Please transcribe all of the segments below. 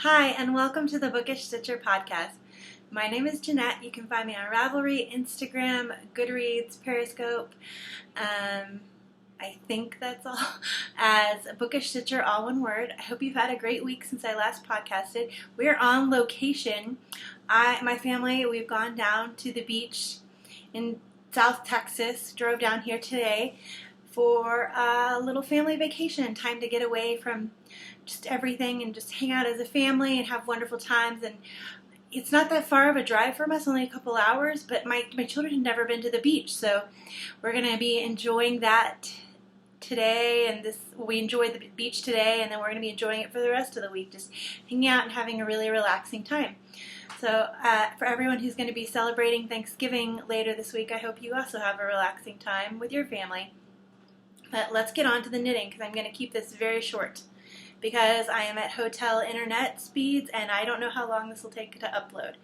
Hi, and welcome to the Bookish Stitcher podcast. My name is Jeanette. You can find me on Ravelry, Instagram, Goodreads, Periscope. I think that's all. As Bookish Stitcher, all one word. I hope you've had a great week since I last podcasted. We're on location. My family, we've gone down to the beach in South Texas. Drove down here today for a little family vacation. Time to get away from just everything and just hang out as a family and have wonderful times. And it's not that far of a drive from us, only a couple hours, but my children had never been to the beach, so we're going to be enjoying that today. And we enjoyed the beach today, and then we're going to be enjoying it for the rest of the week, just hanging out and having a really relaxing time. So for everyone who's going to be celebrating Thanksgiving later this week, I hope you also have a relaxing time with your family. But let's get on to the knitting, because I'm going to keep this very short, because I am at hotel internet speeds and I don't know how long this will take to upload.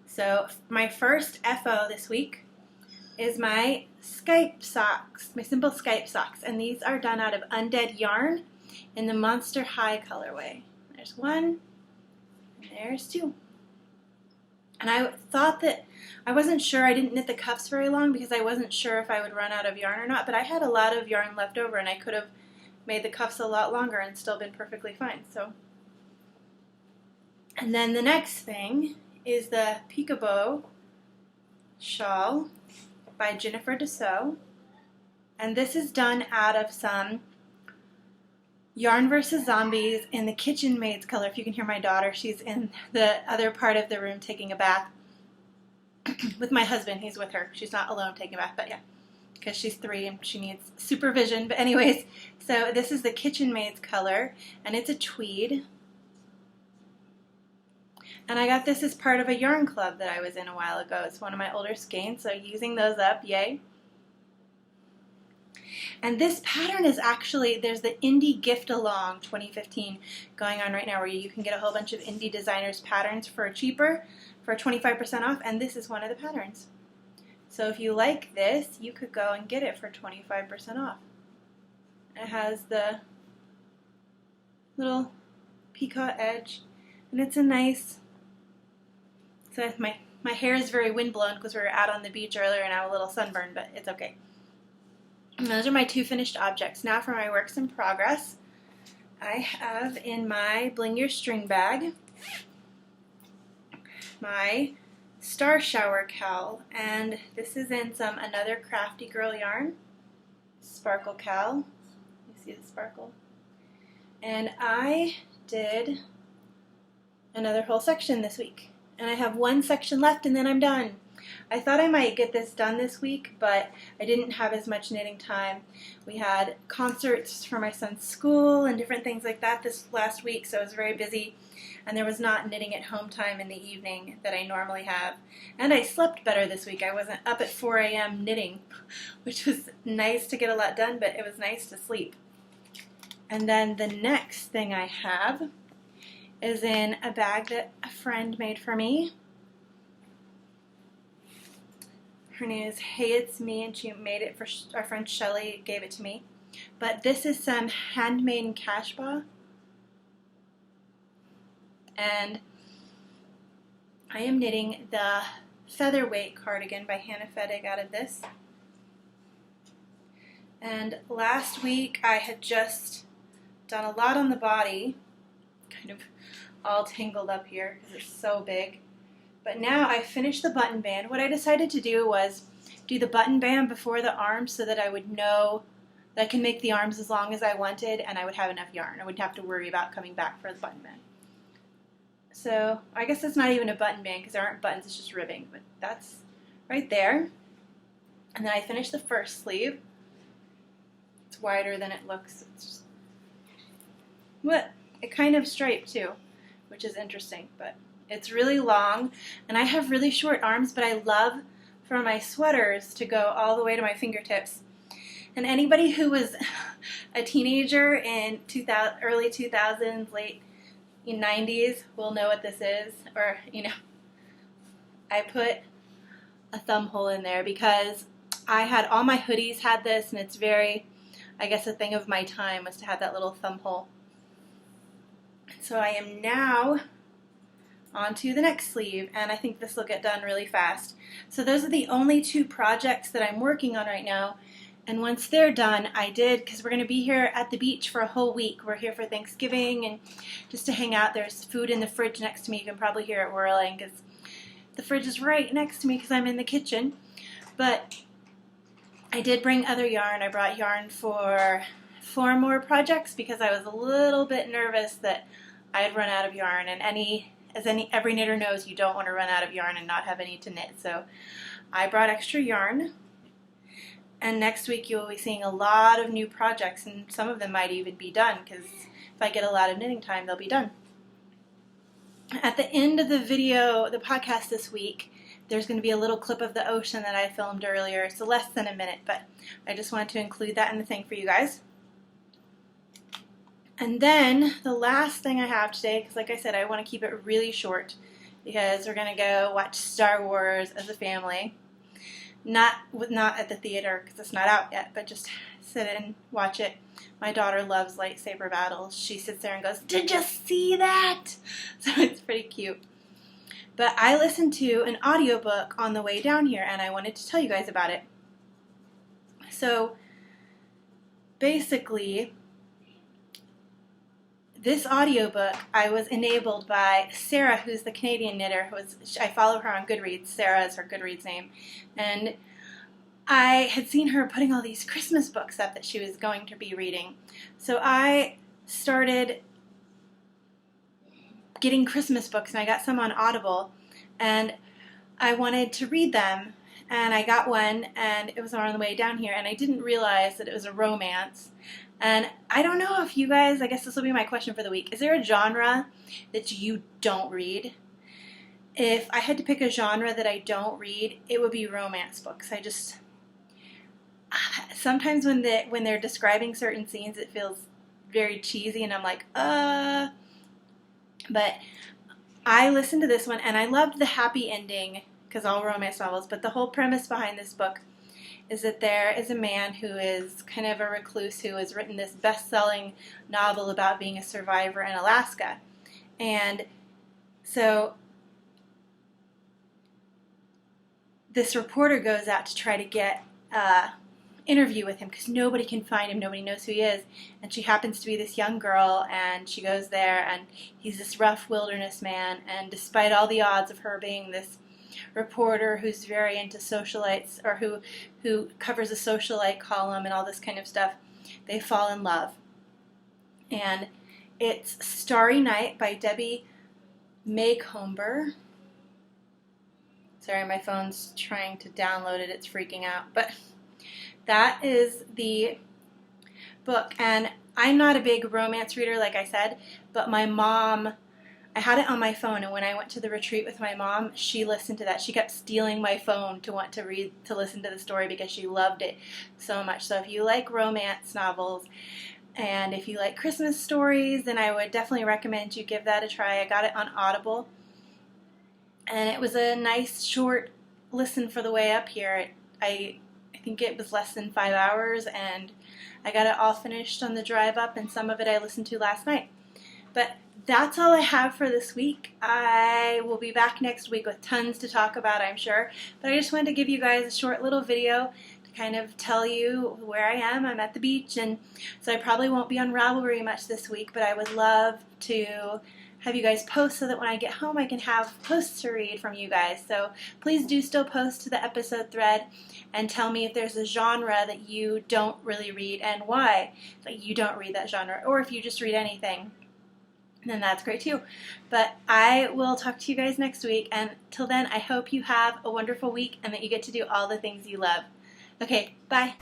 So my first FO this week is my Skype socks, my simple Skype socks, and these are done out of Undead yarn in the Monster High colorway. There's one, and there's two. And I thought that, I wasn't sure, I didn't knit the cuffs very long because I wasn't sure if I would run out of yarn or not, but I had a lot of yarn left over and I could have made the cuffs a lot longer and still been perfectly fine. And then the next thing is the Peekaboo shawl by Jennifer Dussault, and this is done out of some Yarn vs. Zombies in the Kitchen Maids color. If you can hear my daughter, she's in the other part of the room taking a bath with my husband. He's with her. She's not alone taking a bath, but yeah, because she's 3 and she needs supervision. But anyways, so this is the Kitchen Maids color, and it's a tweed. And I got this as part of a yarn club that I was in a while ago. It's one of my older skeins, so using those up, yay. And this pattern is actually, there's the Indie Gift Along 2015 going on right now, where you can get a whole bunch of indie designers' patterns for cheaper, for 25% off, and this is one of the patterns. So if you like this, you could go and get it for 25% off. It has the little peacock edge, and it's a nice, so my hair is very windblown because we were out on the beach earlier and I'm a little sunburned, but it's okay. And those are my 2 finished objects. Now for my works in progress, I have in my Bling Your String bag my Star Shower cowl, and this is in some Another Crafty Girl yarn, sparkle cowl. You see the sparkle? And I did another whole section this week, and I have 1 section left and then I'm done. I thought I might get this done this week, but I didn't have as much knitting time. We had concerts for my son's school and different things like that this last week, so I was very busy, and there was not knitting at home time in the evening that I normally have. And I slept better this week. I wasn't up at 4 a.m. knitting, which was nice to get a lot done, but it was nice to sleep. And then the next thing I have is in a bag that a friend made for me. Her name is Hey It's Me, and she made it for our friend Shelly, gave it to me. But this is some handmade cashba. And I am knitting the Featherweight cardigan by Hannah Fettig out of this. And last week I had just done a lot on the body, kind of all tangled up here because it's so big. But now I finished the button band. What I decided to do was do the button band before the arms so that I would know that I can make the arms as long as I wanted and I would have enough yarn. I wouldn't have to worry about coming back for the button band. So I guess it's not even a button band because there aren't buttons, it's just ribbing, but that's right there. And then I finished the first sleeve. It's wider than it looks. It's just, what? It kind of striped too, which is interesting, but it's really long, and I have really short arms, but I love for my sweaters to go all the way to my fingertips. And anybody who was a teenager in early 2000s, late 90s will know what this is. Or, I put a thumb hole in there because I had all my hoodies had this, and it's very, I guess a thing of my time was to have that little thumb hole. So I am now onto the next sleeve, and I think this will get done really fast. So those are the only 2 projects that I'm working on right now, and once they're done, because we're going to be here at the beach for a whole week. We're here for Thanksgiving and just to hang out. There's food in the fridge next to me. You can probably hear it whirling because the fridge is right next to me because I'm in the kitchen. But I did bring other yarn. I brought yarn for 4 more projects because I was a little bit nervous that I'd run out of yarn. And every knitter knows, you don't want to run out of yarn and not have any to knit. So I brought extra yarn. And next week you'll be seeing a lot of new projects, and some of them might even be done because if I get a lot of knitting time, they'll be done. At the end of the podcast this week, there's going to be a little clip of the ocean that I filmed earlier. So less than a minute, but I just wanted to include that in the thing for you guys. And then the last thing I have today, because like I said, I want to keep it really short because we're going to go watch Star Wars as a family. Not at the theater because it's not out yet, but just sit and watch it. My daughter loves lightsaber battles. She sits there and goes, "Did you see that?" So it's pretty cute. But I listened to an audiobook on the way down here, and I wanted to tell you guys about it. So basically, this audiobook I was enabled by Sarah, who's the Canadian knitter. I follow her on Goodreads. Sarah is her Goodreads name. And I had seen her putting all these Christmas books up that she was going to be reading. So I started getting Christmas books, and I got some on Audible, and I wanted to read them. And I got one, and it was on the way down here, and I didn't realize that it was a romance. And I don't know if you guys, I guess this will be my question for the week, is there a genre that you don't read? If I had to pick a genre that I don't read, it would be romance books. Sometimes when they're describing certain scenes, it feels very cheesy, and I'm like, But I listened to this one, and I loved the happy ending, because all romance novels, but the whole premise behind this book is that there is a man who is kind of a recluse who has written this best-selling novel about being a survivor in Alaska. And so this reporter goes out to try to get an interview with him because nobody can find him, nobody knows who he is. And she happens to be this young girl, and she goes there, and he's this rough wilderness man, and despite all the odds of her being this reporter who's very into socialites, or who covers a socialite column and all this kind of stuff, they fall in love. And it's Starry Night by Debbie Macomber. Sorry, my phone's trying to download it. It's freaking out. But that is the book. And I'm not a big romance reader, like I said, but my mom, I had it on my phone, and when I went to the retreat with my mom, she listened to that. She kept stealing my phone to listen to the story because she loved it so much. So if you like romance novels and if you like Christmas stories, then I would definitely recommend you give that a try. I got it on Audible, and it was a nice short listen for the way up here. I think it was less than 5 hours, and I got it all finished on the drive up, and some of it I listened to last night. But that's all I have for this week. I will be back next week with tons to talk about, I'm sure. But I just wanted to give you guys a short little video to kind of tell you where I am. I'm at the beach, and so I probably won't be on Ravelry much this week, but I would love to have you guys post so that when I get home I can have posts to read from you guys. So please do still post to the episode thread and tell me if there's a genre that you don't really read and why you don't read that genre, or if you just read anything, then that's great too. But I will talk to you guys next week, and till then I hope you have a wonderful week and that you get to do all the things you love. Okay, bye.